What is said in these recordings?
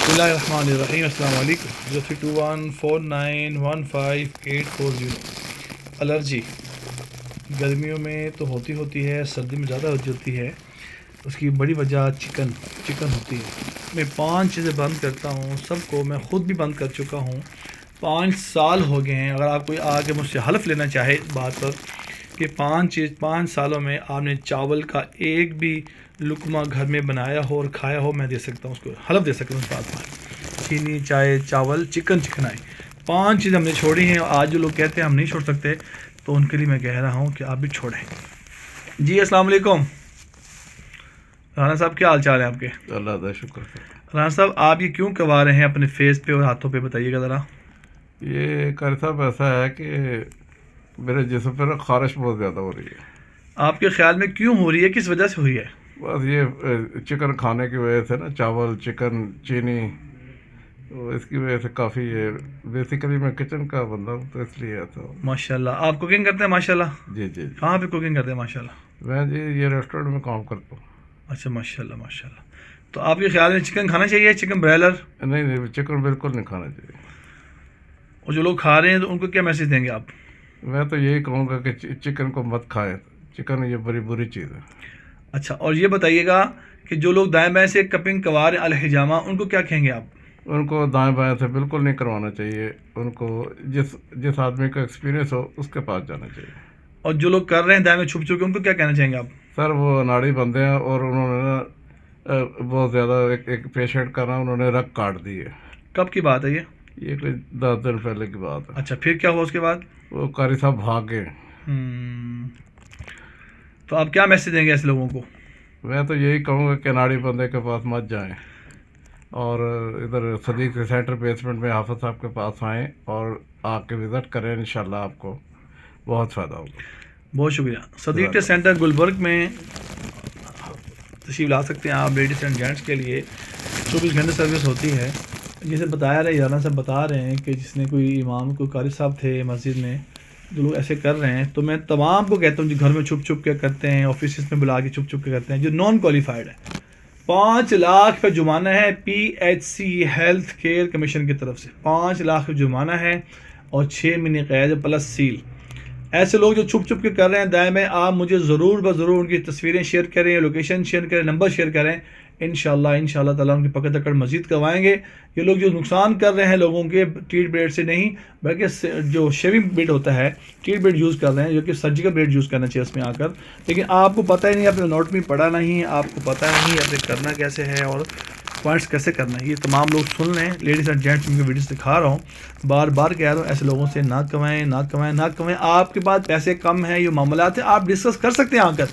بسم اللہ الرحمن الرحیم. السلام علیکم. 0321491580. الرجی گرمیوں میں تو ہوتی ہے، سردی میں زیادہ ہوتی ہے. اس کی بڑی وجہ چکن ہوتی ہے. میں 5 چیزیں بند کرتا ہوں، سب کو میں خود بھی بند کر چکا ہوں. 5 سال ہو گئے ہیں. اگر آپ کوئی آ کے مجھ سے حلف لینا چاہے بات پر کہ 5 سالوں میں آپ نے چاول کا ایک بھی لقمہ گھر میں بنایا ہو اور کھایا ہو، میں دے سکتا ہوں، اس کو حلف دے سکتا ہوں اس بات پر. چینی، چائے، چاول، چکن آئے 5 چیزیں ہم نے چھوڑی ہیں. آج جو لوگ کہتے ہیں ہم نہیں چھوڑ سکتے، تو ان کے لیے میں کہہ رہا ہوں کہ آپ بھی چھوڑیں. جی السلام علیکم رانا صاحب، کیا حال چال ہے آپ کے؟ اللہ کا شکر. رانا صاحب، آپ یہ کیوں کروا رہے ہیں اپنے فیس پہ اور ہاتھوں پہ، بتائیے گا ذرا. یہ قاری صاحب ایسا ہے کہ میرے جسم پر خارش بہت زیادہ ہو رہی ہے. آپ کے خیال میں کیوں ہو رہی ہے، کس وجہ سے ہوئی ہے؟ بس یہ چکن کھانے کی وجہ سے نا، چاول، چکن، چینی، تو اس کی وجہ سے کافی یہ بیسیکلی میں کچن کا بندہ ہوں، تو اس لیے ایسا ہو. ماشاء اللہ. آپ کوکنگ کرتے ہیں؟ ماشاء اللہ. جی جی جی. کہاں پہ کوکنگ کرتے ہیں؟ ماشاء اللہ. میں جی یہ ریسٹورینٹ میں کام کرتا ہوں. اچھا، ماشاء اللہ ماشاء اللہ. تو آپ کے خیال میں چکن کھانا چاہیے، چکن برائلر؟ نہیں، چکن بالکل نہیں کھانا چاہیے. اور جو لوگ کھا رہے ہیں تو ان کو کیا میسج دیں گے آپ؟ میں تو یہی کہوں گا کہ چکن کو مت کھائیں. چکن یہ بڑی بری چیز ہے. اچھا، اور یہ بتائیے گا کہ جو لوگ دائیں بائیں سے کپنگ کروا رہے ہیں الحجامہ، ان کو کیا کہیں گے آپ؟ ان کو دائیں بائیں سے بالکل نہیں کروانا چاہیے. ان کو جس آدمی کا ایکسپیرینس ہو اس کے پاس جانا چاہیے. اور جو لوگ کر رہے ہیں دائیں میں چھپ چھپ کے، ان کو کیا کہنا چاہیں گے آپ؟ سر وہ اناڑی بندے ہیں، اور انہوں نے نا بہت زیادہ ایک پیشنٹ کا نا انہوں نے رگ کاٹ دی ہے. کب کی بات ہے یہ؟ یہ کوئی 10 دن پہلے کی بات ہے. اچھا، پھر کیا ہوا اس کے بعد؟ وہ قاری صاحب بھاگ گئے. تو آپ کیا میسج دیں گے ایسے لوگوں کو؟ میں تو یہی کہوں گا کہ اناڑی بندے کے پاس مت جائیں، اور ادھر صدیق سینٹر بیسمنٹ میں حافظ صاحب کے پاس آئیں اور آ کے وزٹ کریں. انشاءاللہ آپ کو بہت فائدہ ہوگا. بہت شکریہ. صدیق سینٹر گلبرگ میں تشریف لا سکتے ہیں آپ. لیڈیز اینڈ جینٹس کے لیے 24 گھنٹے سروس ہوتی ہے. جیسے بتایا رہے رانا صاحب بتا رہے ہیں کہ جس نے کوئی امام، کوئی قاری صاحب تھے مسجد میں، جو لوگ ایسے کر رہے ہیں، تو میں تمام کو کہتا ہوں جو گھر میں چھپ چھپ کے کرتے ہیں، آفیسز میں بلا کے چھپ چھپ کے کرتے ہیں، جو نان کوالیفائڈ ہے، 5 لاکھ پہ جرمانہ ہے PHC ہیلتھ کیئر کمیشن کی طرف سے. 5 لاکھ پہ جرمانہ ہے اور 6 مہینے قید پلس سیل. ایسے لوگ جو چھپ چھپ کے کر رہے ہیں دائیں میں، آپ مجھے ضرور ان کی تصویریں شیئر کریں، لوکیشن شیئر کریں، نمبر شیئر کریں. انشاءاللہ تعالیٰ ان کی پکڑ دکڑ مزید کروائیں گے. یہ لوگ جو نقصان کر رہے ہیں لوگوں کے، ٹریٹ بلیڈ سے نہیں بلکہ جو شیونگ بلیڈ ہوتا ہے، ٹریٹ بلیڈ یوز کر رہے ہیں، جو کہ سرجیکل بلیڈ یوز کرنا چاہیے اس میں آ کر. لیکن آپ کو پتہ ہی نہیں، آپ نے نوٹ میں پڑھا نہیں، آپ کو پتہ نہیں آپ نے کرنا کیسے ہے اور پوائنٹس کیسے کرنا ہے. یہ تمام لوگ سن لیں. لیڈیز اینڈ جینٹس میں ویڈیوز دکھا رہا ہوں، بار بار کہہ رہا ہوں، ایسے لوگوں سے نہ کمائیں. آپ کے پاس پیسے کم ہیں، یہ معاملات ہیں، آپ ڈسکس کر سکتے ہیں آ کر.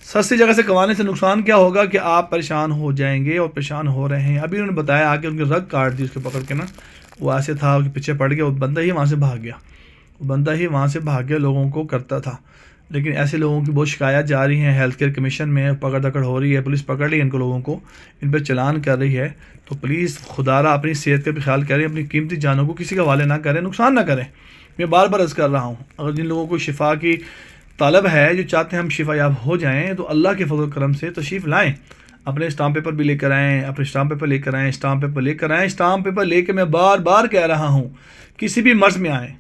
سستی جگہ سے کمانے سے نقصان کیا ہوگا کہ آپ پریشان ہو جائیں گے، اور پریشان ہو رہے ہیں. ابھی انہوں نے بتایا آ کے ان کی رگ کاٹ دی اس کے پکڑ کے نا. وہ ایسے تھا کہ پیچھے پڑ گیا، وہ بندہ ہی وہاں سے بھاگ گیا. لوگوں کو کرتا تھا. لیکن ایسے لوگوں کی بہت شکایات جا رہی ہیں ہیلتھ کیئر کمیشن میں، پکڑ دکڑ ہو رہی ہے، پولیس پکڑ رہی ہے ان کو، لوگوں کو ان پہ چلان کر رہی ہے. تو پلیز خدا را اپنی صحت کا بھی خیال کریں، اپنی قیمتی جانوں کو کسی کے حوالے نہ کریں، نقصان نہ کریں. میں بار بار عرض کر رہا ہوں، اگر جن لوگوں کو شفا کی طالب ہے، جو چاہتے ہیں ہم شفا یاب ہو جائیں، تو اللہ کے فضل و کرم سے تشریف لائیں. اپنے اسٹامپ پیپر بھی لے کر آئیں، اسٹامپ پیپر لے کے میں بار بار کہہ رہا ہوں، کسی بھی مرض میں آئیں،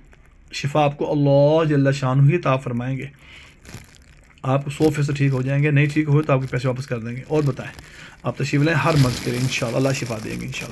شفا آپ کو اللہ جل شانہ ہی عطا فرمائیں گے. آپ 100% ٹھیک ہو جائیں گے. نہیں ٹھیک ہوئے تو آپ کے پیسے واپس کر دیں گے. اور بتائیں، آپ تشریف لائیں، ہر مرض کے لیے انشاءاللہ اللہ شفا دیں گے انشاءاللہ.